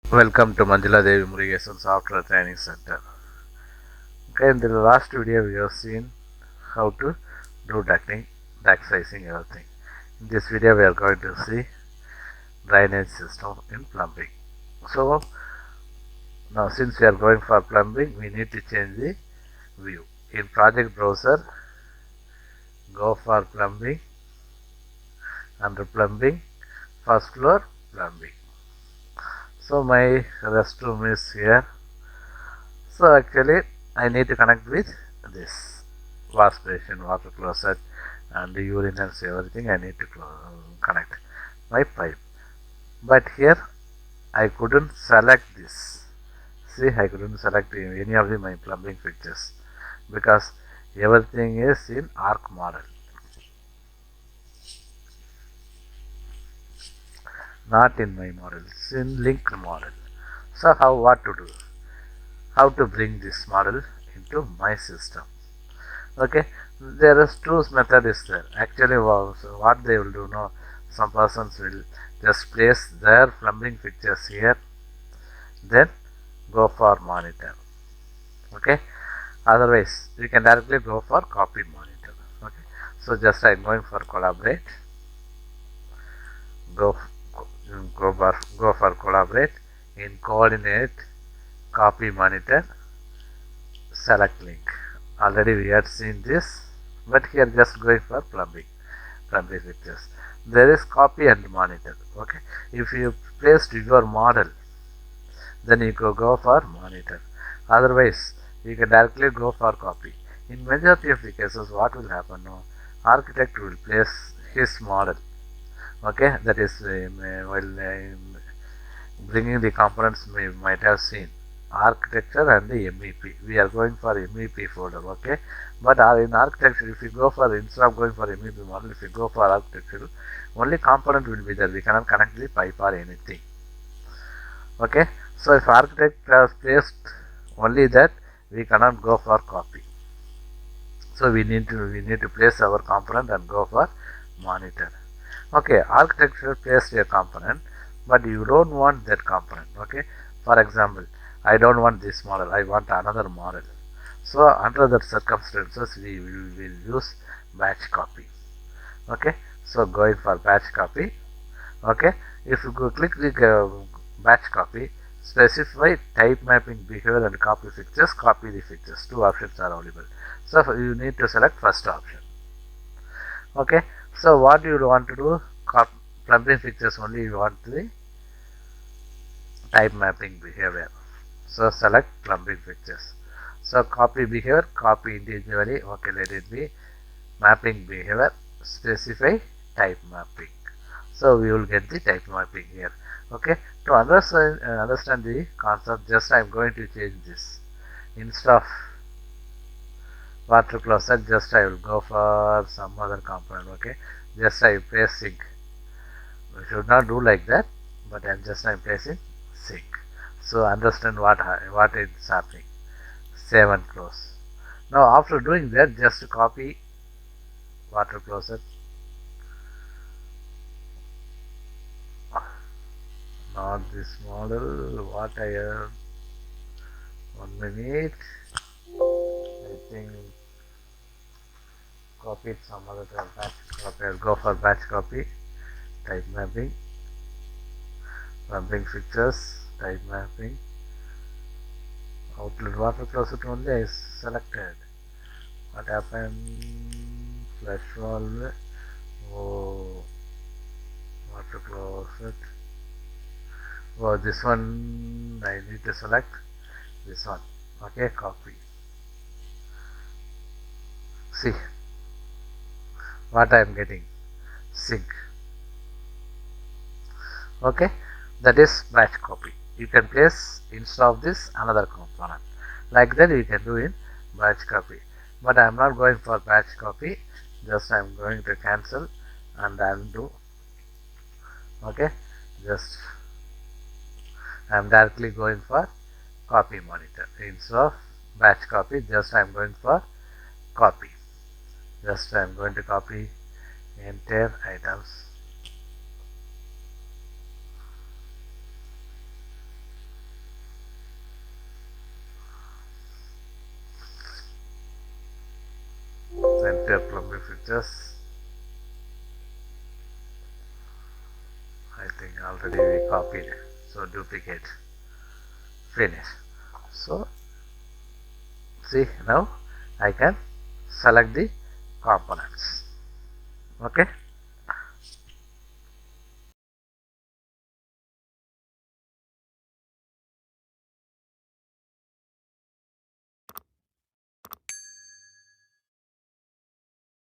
Welcome to Manjula Devi Murugesan Software Training Center. Okay, in the last video we have seen how to do ducting, duct sizing, everything. In this video we are going to see drainage system in plumbing. So now since we are going for plumbing, we need to change the view. In project browser, go for plumbing, under plumbing, first floor plumbing. So my restroom is here. So actually I need to connect with this wash basin, water closet and the urinals, everything I need to connect my pipe. But here I couldn't select this. See, I couldn't select any of my plumbing fixtures because everything is in arc model, not in my model. It's in linked model. So what to do? How to bring this model into my system? Okay, there is two method is there. Actually, what they will do now, some persons will just place their plumbing fixtures here, then go for monitor. Okay, otherwise we can directly go for copy monitor. Okay, so just I'm going for collaborate. Go for collaborate. In coordinate, copy monitor, select link. Already we had seen this, but here just going for plumbing fixtures. There is copy and monitor. Okay, if you placed your model, then you go for monitor. Otherwise you can directly go for copy. In majority of the cases, what will happen now, architect will place his model. Okay, that is while bringing the components, we might have seen architecture and the MEP. We are going for MEP folder. Okay, but in architecture, if you go for, instead of going for MEP model, if you go for architecture, only component will be there. We cannot connect the pipe or anything. Okay, so if architect has placed only that, we cannot go for copy. So we need to place our component and go for monitor. Okay, architecture placed a component, but you don't want that component. Okay, for example, I don't want this model, I want another model. So under that circumstances, we will use batch copy. Okay, so going for batch copy. Okay, if you go click the batch copy, specify type mapping behavior and copy fixtures, copy the fixtures. Two options are available. So you need to select first option. Okay, so what you want to do, plumbing fixtures only you want the type mapping behavior. So select plumbing fixtures. So copy behavior, copy individually. Okay, let it be mapping behavior, specify type mapping. So we will get the type mapping here. Okay, to understand the concept, just I am going to change this. Instead of water closet, just I will go for some other component. Okay, just I place sink. We should not do like that, but I'm placing sink. So understand what is happening. Save and close. Now after doing that, just copy water closet. Not this model. What I have? 1 minute. I think copy it some other time. Batch copy. I'll go for batch copy. Type mapping. Plumbing fixtures. Type mapping. Outlet water closet only is selected. What happened? Flush valve. Oh, water closet. Oh, this one I need to select. This one. Okay, copy. See what I am getting. Sink. Okay, that is batch copy. You can place instead of this another component. Like that you can do in batch copy. But I am not going for batch copy. Just I am going to cancel and undo. Okay, just I am directly going for copy monitor. Instead of batch copy, just I am going for copy. Just I am going to copy entire items. enter plumbing fixtures. I think already we copied, so duplicate, finish. So see, now I can select the components. Okay.